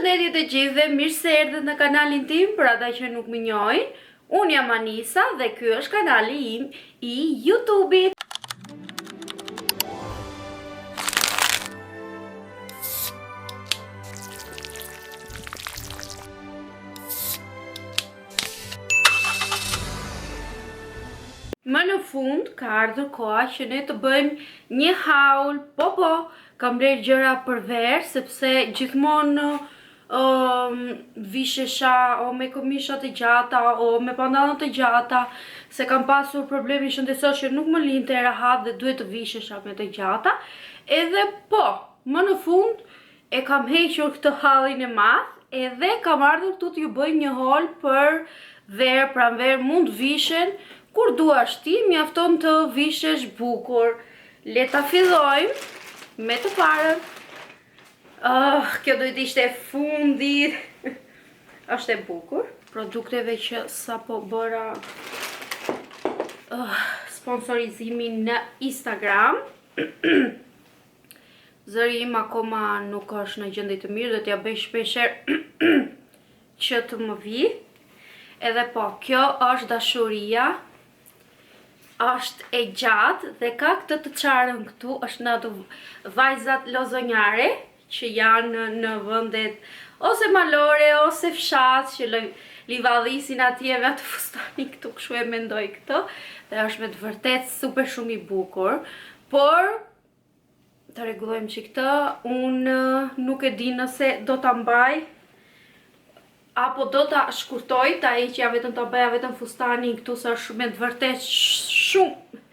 Përshëndetje të gjithëve, mirë se erdhët në kanalin tim, për ata që nuk më njohin. Unë jam Anisa dhe ky është kanali im i YouTube-it. Më në fund ka ardhur koha që ne të bëjmë një haul, kam bler gjëra për verë, sepse gjithmonë vishesha o me këmisha të gjata o me pantallona të gjata, se kam pasur problemi shëndetësor që nuk më linte e rahat dhe duhet të vishesha me të gjata. Edhe më në fund e kam hequr këtë hallin e madh, edhe kam ardhur këtu t'ju bëj një haul për verë, pranverë mund vishen kur duash ti, mjafton të vishesh bukur. Le ta fillojmë me të parën. Kjo do të ishte fundi. Është e bukur. Produkteve që sapo bëra sponsorizimin në Instagram. Zëri im akoma nuk është në gjendje të mirë, do t'ja bëj shpesher që të më vi. Edhe kjo është dashuria. Është e gjatë dhe ka këtë të qarën këtu, është në ato vajzat lozonjare që janë në vëndet ose malore ose fshat që livadhisin atje me atë fustani këtu, kështu e mendoj këtë, dhe është me të vërtet super shumë i bukur, por të rregullojmë që këtë, unë nuk e di nëse do ta mbaj apo do ta shkurtoj, ta heqja vetëm ta bëja vetëm fustanin këtu, sa është me të vërtet shumë,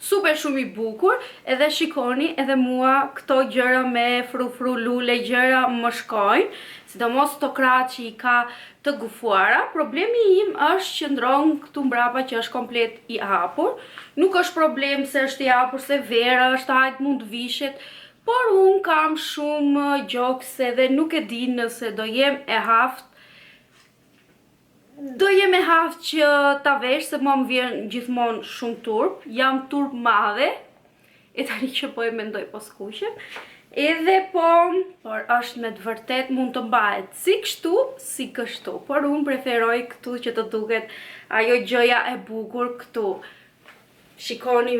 super shumë i bukur, edhe shikoni, edhe mua këto gjëra me frufru lule, gjëra më shkojnë, sidomos këto krahët që i ka të gufuara. Problemi im është që ndron këtu mbrapa që është komplet i hapur, nuk është problem se është i hapur, se vera është, hajt mund vishet, por unë kam shumë gjokse dhe nuk e di nëse do jem e haft, që ta vesh, se mua më vjen gjithmonë shumë turp, jam turp madhe, e tani që po e mendoj po s'kuqem, edhe por është me të vërtet mund të mbahet si kështu, si kështu, por unë preferoj këtu që të duket ajo gjëja e bukur këtu. Shikoni,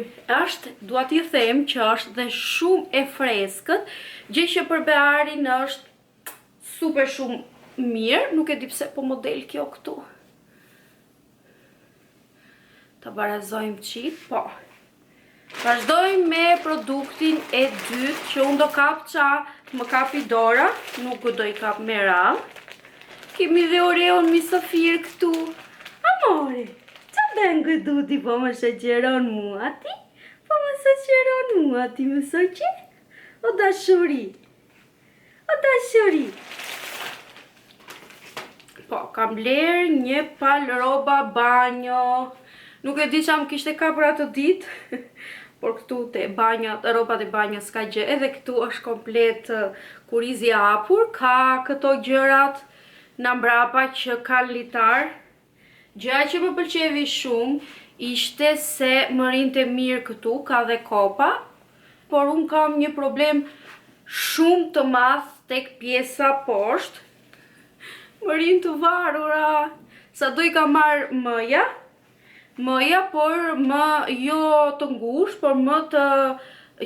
dua t'ju them që është dhe shumë e freskët, gjë që për bearin është super shumë mirë, nuk e di pse po model kjo këtu. Ta barazojmë qit, vazhdojmë me produktin e dytë që unë do kap më kapi dora, nuk do i kap me radhë. Kemi dhe Oreon mi Safir këtu. Amore, që bëngë duti po më shëqeron mua ti? Po më shëqeron mua ti më soqe? O dashuri. O dashuri. Kam bler një pal roba banjo. Nuk e di që më kishte ka për atë ditë, por këtu të robat e banjo s'ka gjë, edhe këtu është komplet kurizi hapur, ka këto gjërat në mbrapa që kanë litar. Gjëja që më pëlqevi shumë ishte se më rinte mirë këtu, ka dhe kopa, por unë kam një problem shumë të madh tek pjesa poshtë. Më rinë të varura, sa do i ka marrë mëja, por më jo të ngushtë, por më të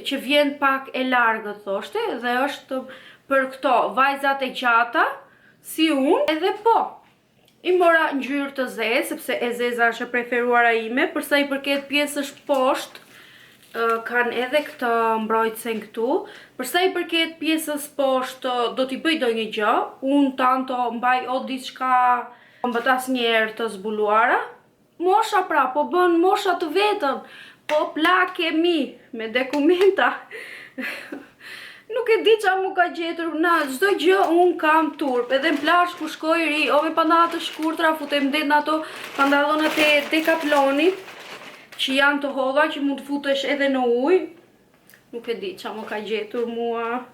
që vjen pak e largët thoshte, dhe është për këto vajzat e gjata, si unë, edhe i mora ngjyrë të zezë, sepse e zeza është e preferuara ime, përsa i përket pjesësh poshtë, kanë edhe këtë mbrojtësen këtu. Përsa i përket pjesës poshtë do t'i bëj do një gjë, unë tanto mbaj o diçka mbët asnjëherë të zbuluara. Mosha pra, po bën mosha të vetëm, po plake mi, me dokumenta. Nuk e di qa mu ka gjetur, na çdo gjë unë kam turp, edhe në plash ku shkoj ri, o me pandallona të shkurtra, futem det në ato pandallonat e Decathlonit, që janë të hodha, që mund të futesh edhe në ujë. Nuk e di qa më ka gjetur mua.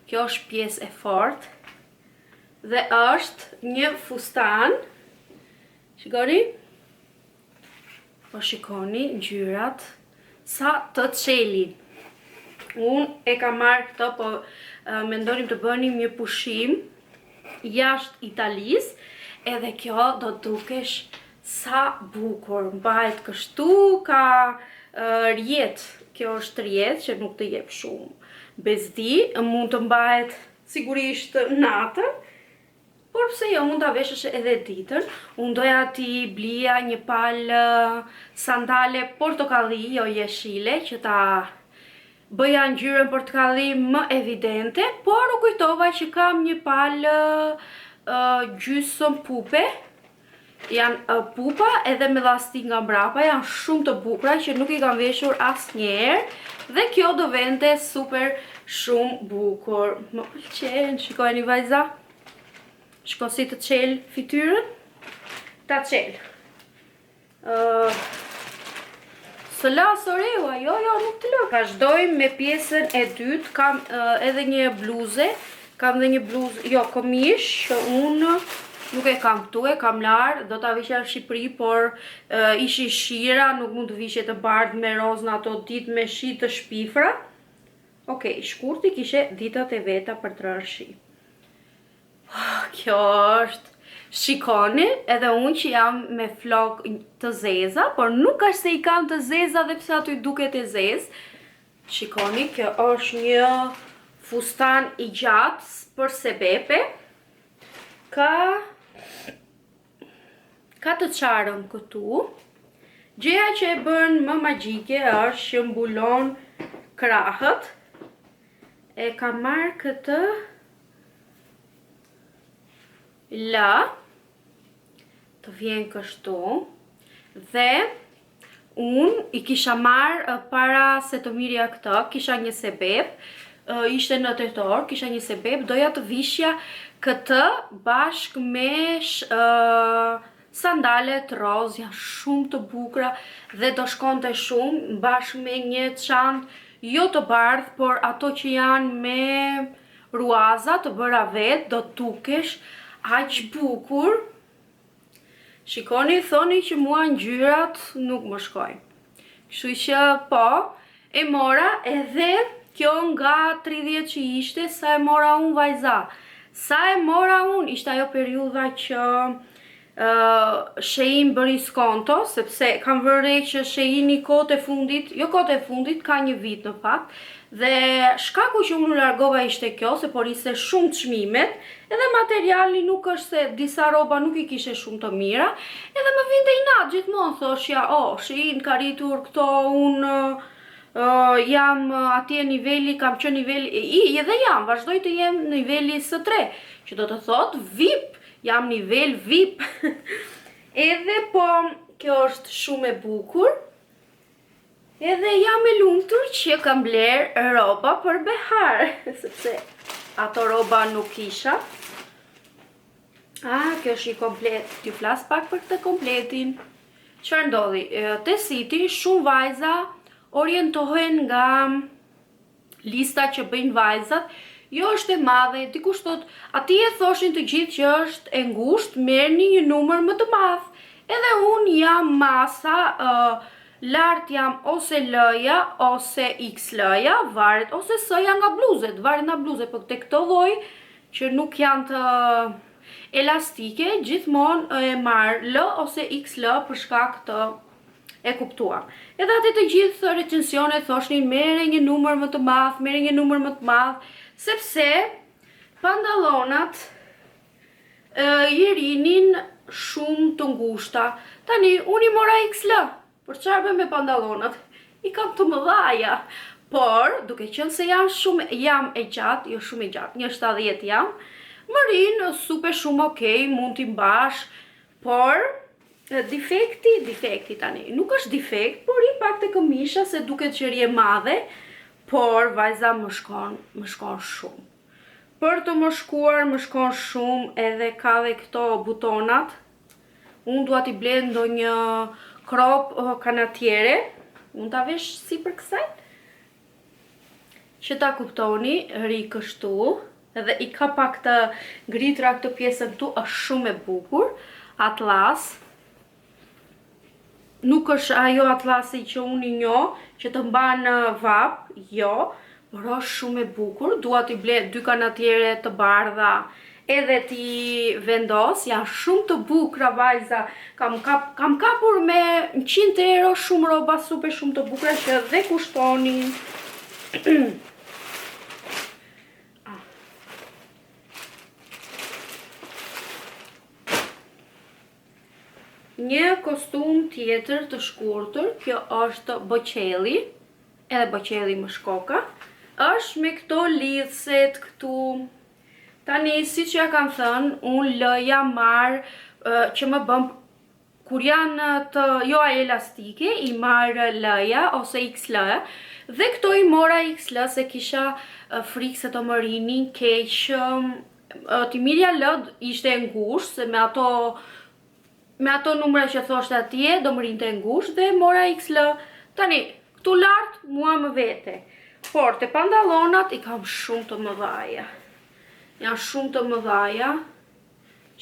Kjo është pjesë e fortë. Dhe është një fustan. Shikoni? Po shikoni ngjyrat sa të çelin. Unë e kam marrë këto, po mendonim të bënim një pushim jashtë Italis, edhe kjo do dukesh sa bukur, mbahet kështu, ka rjet, kjo është rjet që nuk të jep shumë bezdi, mund të mbahet sigurisht natën, por pse jo, mund ta veshësh edhe ditën. Unë doja t'i blija një palë sandale portokalli, jo jeshile, që ta bëja ngjyrën portokalli më evidente, por u kujtova që kam një palë gjysmë pupe, janë pupa edhe me lastik nga mbrapa, janë shumë të bukura që nuk i kam veshur asnjëherë dhe kjo do vente super shumë bukur. Më pëlqen, shikojeni vajza. Shko si të qelë fytyrën, ta qelë. Së la soreua, jo, nuk të lë. Vazhdojmë me pjesën e dytë, kam edhe një bluze, kam dhe një bluzë, jo, këmish, që unë nuk e kam këtu, e kam larë, do t'a vishja në Shqipëri, por ishi shira, nuk mund të vishje të bardhë me rozë në ato ditë me shi të shpifra. Okej, shkurti kishe ditët e veta për të rërë shi. Kjo është, shikoni, edhe unë që jam me flok të zeza, por nuk është se i kam të zeza dhe pse aty duket e zez. Shikoni, kjo është një fustan i gjatë për sebepe. Ka të qarën këtu. Gjëja që e bën më magjike është që mbulon krahët. E kam marrë këtë la, të vjen kështu, dhe unë i kisha marrë para se të mirja këtë, kisha një sebeb, ishte në tetor, kisha një sebeb, doja të vishja këtë bashk me sandalet roz, janë shumë të bukura dhe do shkonte shumë bashk me një çantë jo të bardhë, por ato që janë me ruaza të bëra vetë, do dukesh aq bukur. Shikoni, thoni që mua ngjyrat nuk më shkojnë. Kështu që po, e mora edhe kjo nga 30 që ishte, sa e mora unë vajza. Sa e mora unë, ishte ajo periudha që Shein bëri skonto, sepse kam vërre që Sheini kohët e fundit, jo kohët e fundit, ka një vit në fakt, dhe shkaku që unë largova ishte kjo, se por ishte shumë çmimet, edhe materiali nuk është se disa roba nuk i kishe shumë të mira, edhe më vinte inat gjithmonë, thoshja, Shein ka rritur këto, unë jam atje niveli, kam që niveli, edhe jam, vazhdoj të jem niveli së 3, që do të thot VIP, jam nivel VIP. Edhe po, kjo është shumë e bukur. Edhe jam e lumtur që kam bler roba për behar, sepse ato roba nuk kisha. Kjo është i komplet. T'ju flas pak për këtë kompletin. Çfarë ndodhi? Te siti shumë vajza orientohen nga lista që bëjnë vajzat. Jo është e madhe, dikush thot, ati e thoshin të gjithë që është e ngushtë, merrni një numër më të madh. Edhe unë jam masa, lart jam ose L-ja ose XL-ja, varet, ose S-ja nga bluzet, varet nga bluzet, por te këto lloj që nuk janë të elastike, gjithmonë e marr L ose XL për shkak të e kuptuam. Edhe atë të gjithë recensionet thoshin merre një numër më të madh, merre një numër më të madh, sepse pantallonat i rinin shumë të ngushta. Tani, unë i mora XL, por çfarë bëj me pantallonat? I kam të mëdhaja, por duke qenë se jam e gjatë, jo shumë e gjatë, 1,70 jam, më rinë super shumë okej, mund t'i mbash, por defekti tani, nuk është defekt, por i pak të këmisha se duket që rje madhe, por vajza më shkon shumë. Për të më shkuar më shkon shumë, edhe ka dhe këto butonat. Unë dua t'i blej ndonjë crop kanatiere. Unë ta vesh si për kësaj. Që ta kuptoni, ri kështu. Edhe i ka pak të ngritra këtë pjesën këtu, është shumë e bukur. Atlas. Nuk është ajo atlasi që unë i njoh, që të mban vap, jo, por është shumë e bukur. Dua t'i blej 2 kanatiere të bardha edhe ti vendos, janë shumë të bukura vajza, kam kapur me 100 euro shumë roba super shumë të bukura që dhe kushtonin. Një kostum tjetër të shkurtër, kjo është boqelli, edhe boqelli më shkoka, është me këto lidhset këtu. Tani, si që ja kam thënë, unë lëja marë që më bëm, kur janë të jo elastike, i marë lëja ose XL, dhe këto i mora XL se kisha frikë se të më rinin keq. Ti mirja lëd ishte ngusht, se me ato numra që thoshte atje, do më rinte ngusht dhe mora XL. Tani, këtu lartë mua më vete, por të pandalonat i kam shumë të mëdhaja. Janë shumë të mëdhaja,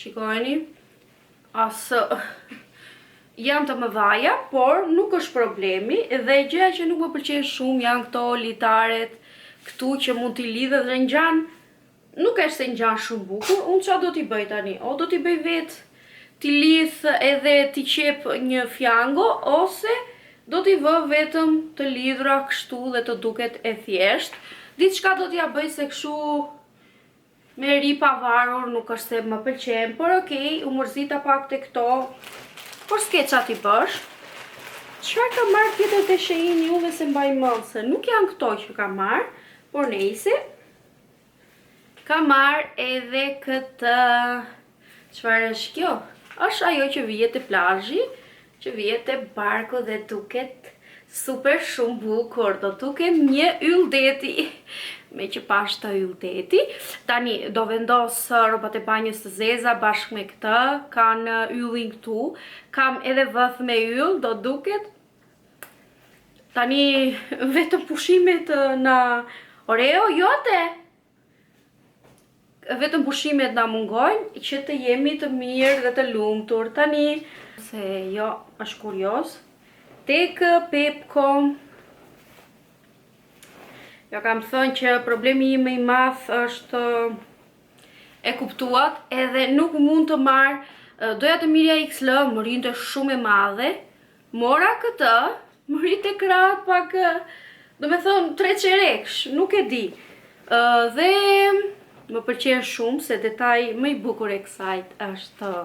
shikojni, janë të mëdhaja, por nuk është problemi, dhe gjëja që nuk më pëlqen shumë janë këto litaret këtu që mund t'i lidhe dhe ngjan, nuk është se ngjan shumë bukur. Unë qa do t'i bëj tani? O do t'i bëj vetë, t'i lidh edhe t'i qep një fjango, ose do t'i vë vetëm të lidhura kështu dhe të duket e thjesht. Diçka do t'ja bëj se kështu me ri pavarur, nuk është se më pëlqen, por okej, u mërzita pak të këto, por s'ke qa t'i bësh. Çfarë ka marrë tjetër të Shein juve se mbaj mëllë, se nuk janë këto që ka marrë, por nejse. Ka marrë edhe këtë, çfarë është kjo? Është ajo që vihet te plazhi, që vihet te barku dhe duket super shumë bukur, do duket një yll deti. Me që pash të yll deti. Tani do vendos rrobat e banjës të zeza bashkë me këtë, kanë yllin këtu, kam edhe vëth me yll, do duket. Tani vetëm pushimet në Oreo, jote. Vetëm pushimet na mungojnë që të jemi të mirë dhe të lumtur. Tani, se jo, është kurios. Tek Pepko, ja kam thënë që problemi im i madh është e kuptuat, edhe nuk mund të marr, doja të mirja XL, më rinte shumë e madhe, mora këtë, më rinte krahët pak, do me thënë 3 qereksh, nuk e di. Dhe më pëlqen shumë se detaj më i bukur e kësajt është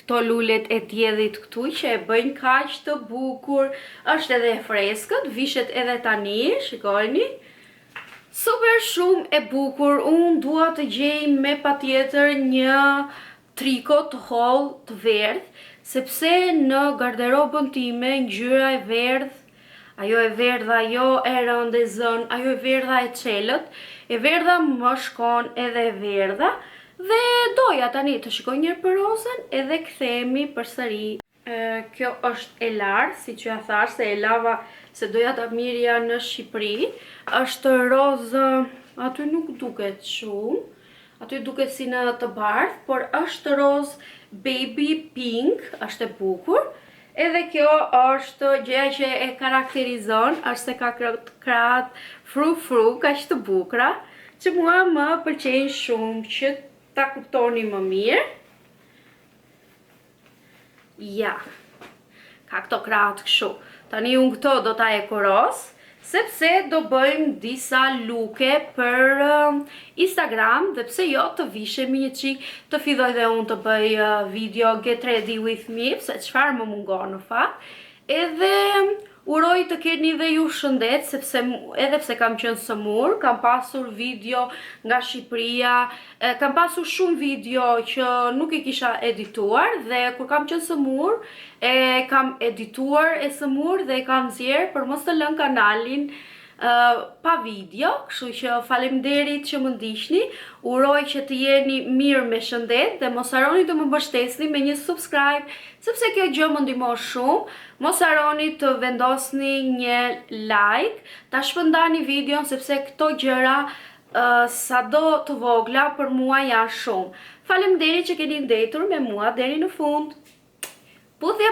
këto lulet e djedhit këtu që e bëjnë kaq të bukur, është edhe freskët, vishet edhe tani, shikojni. Super shumë e bukur, unë dua të gjej me patjetër një triko të hollë të verdh, sepse në garderobën time ngjyra e verdh, ajo e verdha, ajo e rëndë e zën, ajo e verdha e çelët, e verdha më shkon edhe e verdha. Dhe doja tani të shikoj njërë për rozën edhe kthehemi përsëri. Kjo është e larë, si që ja thash, se e lava se doja ta mirja në Shqipëri. Është rozë, aty nuk duket shumë, aty duket si në të bardhë, por është rozë baby pink, është e bukur. Edhe kjo është gjëja që e karakterizon, është se ka krahat fru, kaq të bukura, që mua më pëlqejnë shumë, që ta kuptoni më mirë. Ja, ka këto krahat kështu. Tani unë këto do ta ekuros, sepse do bëjmë disa luke për Instagram, dhe pse jo të vishemi një qik, të filloj dhe unë të bëj video get ready with me, pse çfarë më mungon në fakt. Edhe uroj të keni dhe ju shëndet, sepse edhe pse kam qenë sëmur, kam pasur video nga Shqipëria, kam pasur shumë video që nuk i kisha edituar, dhe kur kam qenë sëmur, e kam edituar e sëmur dhe e kam nxjerr për mos të lënë kanalin pa video, kështu që faleminderit që më ndiqni, uroj që të jeni mirë me shëndet dhe mos harroni të më mbështesni me një subscribe, sepse kjo gjë më ndihmon shumë. Mos harroni të vendosni një like, ta shpërndani videon sepse këto gjëra sado të vogla për mua janë shumë. Faleminderit që keni ndetur me mua deri në fund. Puthje